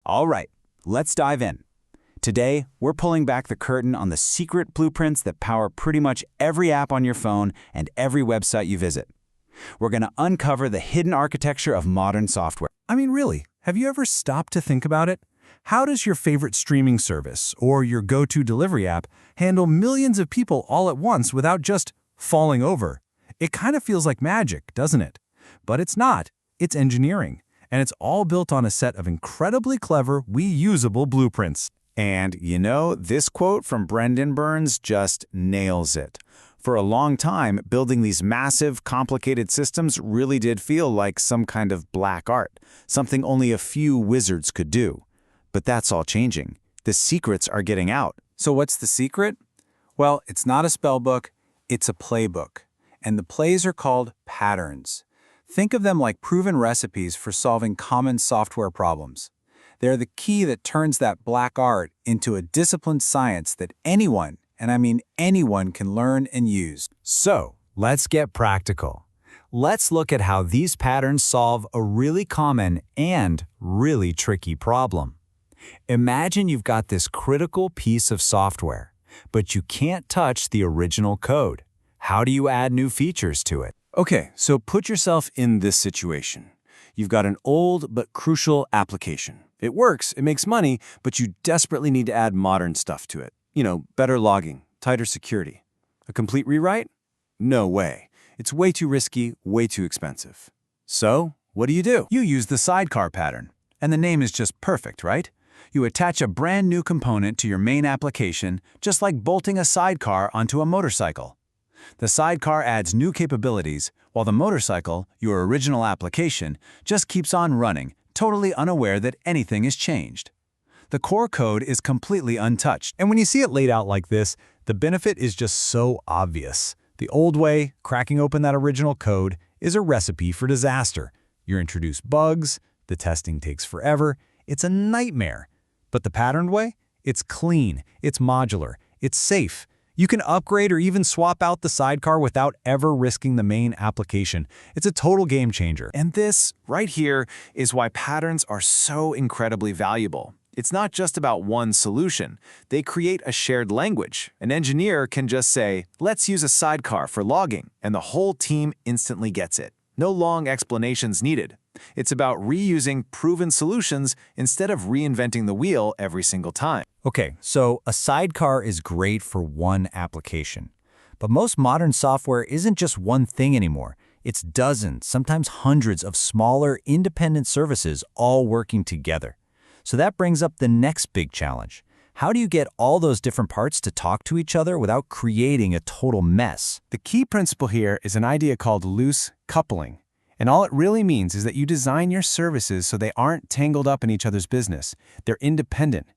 All right, let's dive in. Today, we're pulling back the curtain on the secret blueprints that power pretty much every app on your phone and every website you visit. We're going to uncover the hidden architecture of modern software. I mean, really, have you ever stopped to think about it? How does your favorite streaming service or your go-to delivery app handle millions of people all at once without just falling over? It kind of feels like magic, doesn't it? But it's not. It's engineering, and it's all built on a set of incredibly clever, reusable blueprints. And, this quote from Brendan Burns just nails it. For a long time, building these massive, complicated systems really did feel like some kind of black art, something only a few wizards could do. But that's all changing. The secrets are getting out. So what's the secret? Well, it's not a spell book, it's a playbook. And the plays are called patterns. Think of them like proven recipes for solving common software problems. They're the key that turns that black art into a disciplined science that anyone, and I mean anyone, can learn and use. So, let's get practical. Let's look at how these patterns solve a really common and really tricky problem. Imagine you've got this critical piece of software, but you can't touch the original code. How do you add new features to it? Okay, so put yourself in this situation. You've got an old but crucial application. It works, it makes money, but you desperately need to add modern stuff to it. Better logging, tighter security. A complete rewrite? No way. It's way too risky, way too expensive. So, what do? You use the sidecar pattern. And the name is just perfect, right? You attach a brand new component to your main application, just like bolting a sidecar onto a motorcycle. The sidecar adds new capabilities, while the motorcycle, your original application, just keeps on running, totally unaware that anything has changed. The core code is completely untouched. And when you see it laid out like this, the benefit is just so obvious. The old way, cracking open that original code, is a recipe for disaster. You introduce bugs, the testing takes forever, it's a nightmare. But the patterned way? It's clean, it's modular, it's safe. You can upgrade or even swap out the sidecar without ever risking the main application. It's a total game changer. And this, right here, is why patterns are so incredibly valuable. It's not just about one solution. They create a shared language. An engineer can just say, let's use a sidecar for logging, and the whole team instantly gets it. No long explanations needed. It's about reusing proven solutions instead of reinventing the wheel every single time. Okay, so a sidecar is great for one application. But most modern software isn't just one thing anymore. It's dozens, sometimes hundreds of smaller, independent services all working together. So that brings up the next big challenge. How do you get all those different parts to talk to each other without creating a total mess? The key principle here is an idea called loose coupling. And all it really means is that you design your services so they aren't tangled up in each other's business. They're independent.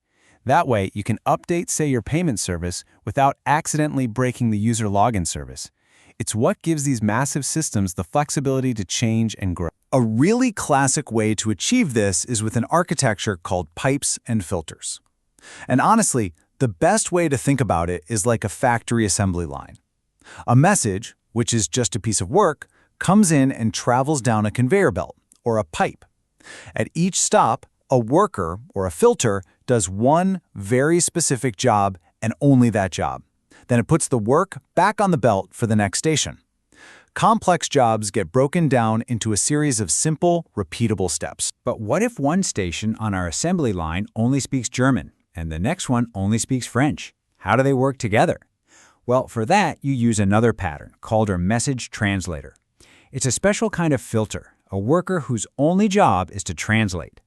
That way, you can update, say, your payment service without accidentally breaking the user login service. It's what gives these massive systems the flexibility to change and grow. A really classic way to achieve this is with an architecture called pipes and filters. And honestly, the best way to think about it is like a factory assembly line. A message, which is just a piece of work, comes in and travels down a conveyor belt, or a pipe. At each stop, a worker, or a filter, does one very specific job and only that job. Then it puts the work back on the belt for the next station. Complex jobs get broken down into a series of simple, repeatable steps. But what if one station on our assembly line only speaks German, and the next one only speaks French? How do they work together? Well, for that, you use another pattern called a message translator. It's a special kind of filter, a worker whose only job is to translate.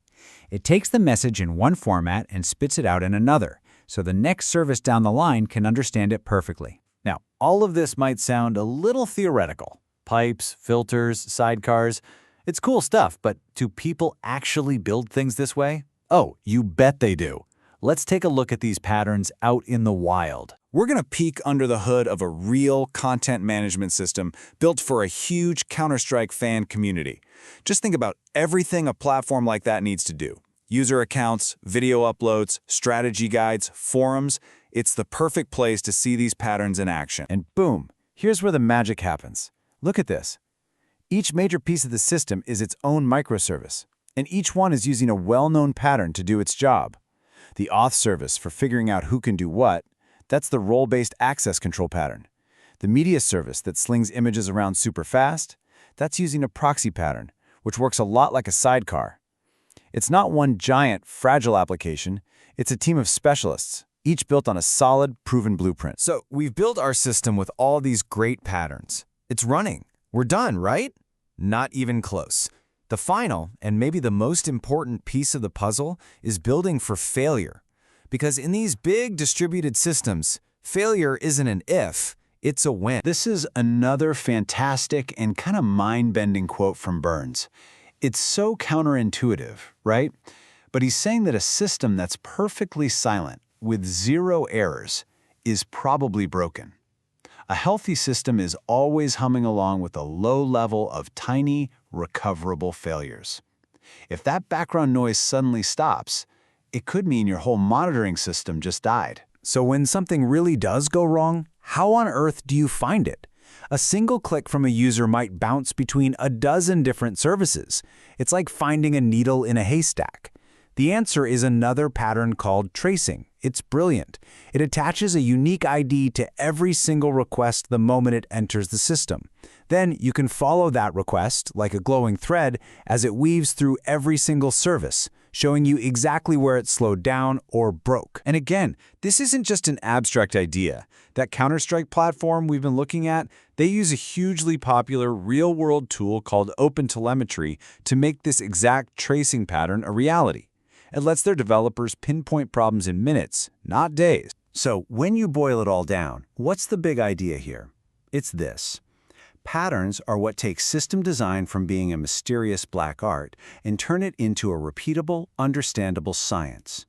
It takes the message in one format and spits it out in another, so the next service down the line can understand it perfectly. Now, all of this might sound a little theoretical. Pipes, filters, sidecars. It's cool stuff, but do people actually build things this way? Oh, you bet they do. Let's take a look at these patterns out in the wild. We're going to peek under the hood of a real content management system built for a huge Counter-Strike fan community. Just think about everything a platform like that needs to do. User accounts, video uploads, strategy guides, forums. It's the perfect place to see these patterns in action. And boom, here's where the magic happens. Look at this. Each major piece of the system is its own microservice. And each one is using a well-known pattern to do its job. The auth service for figuring out who can do what, that's the role-based access control pattern. The media service that slings images around super fast, that's using a proxy pattern, which works a lot like a sidecar. It's not one giant, fragile application, it's a team of specialists, each built on a solid, proven blueprint. So we've built our system with all these great patterns. It's running. We're done, right? Not even close. The final, and maybe the most important piece of the puzzle, is building for failure. Because in these big distributed systems, failure isn't an if, it's a when. This is another fantastic and kind of mind-bending quote from Burns. It's so counterintuitive, right? But he's saying that a system that's perfectly silent, with zero errors, is probably broken. A healthy system is always humming along with a low level of tiny, recoverable failures. If that background noise suddenly stops, it could mean your whole monitoring system just died. So when something really does go wrong, how on earth do you find it? A single click from a user might bounce between a dozen different services. It's like finding a needle in a haystack. The answer is another pattern called tracing. It's brilliant. It attaches a unique ID to every single request the moment it enters the system. Then you can follow that request, like a glowing thread, as it weaves through every single service, showing you exactly where it slowed down or broke. And again, this isn't just an abstract idea. That Counter-Strike platform we've been looking at, they use a hugely popular real-world tool called OpenTelemetry to make this exact tracing pattern a reality. It lets their developers pinpoint problems in minutes, not days. So when you boil it all down, what's the big idea here? It's this. Patterns are what take system design from being a mysterious black art and turn it into a repeatable, understandable science.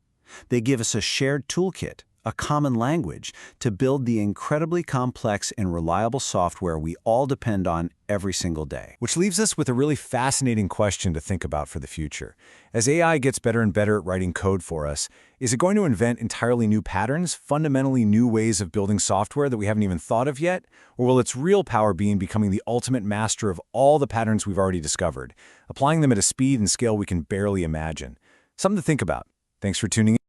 They give us a shared toolkit, a common language, to build the incredibly complex and reliable software we all depend on every single day. Which leaves us with a really fascinating question to think about for the future. As AI gets better and better at writing code for us, is it going to invent entirely new patterns, fundamentally new ways of building software that we haven't even thought of yet? Or will its real power be in becoming the ultimate master of all the patterns we've already discovered, applying them at a speed and scale we can barely imagine? Something to think about. Thanks for tuning in.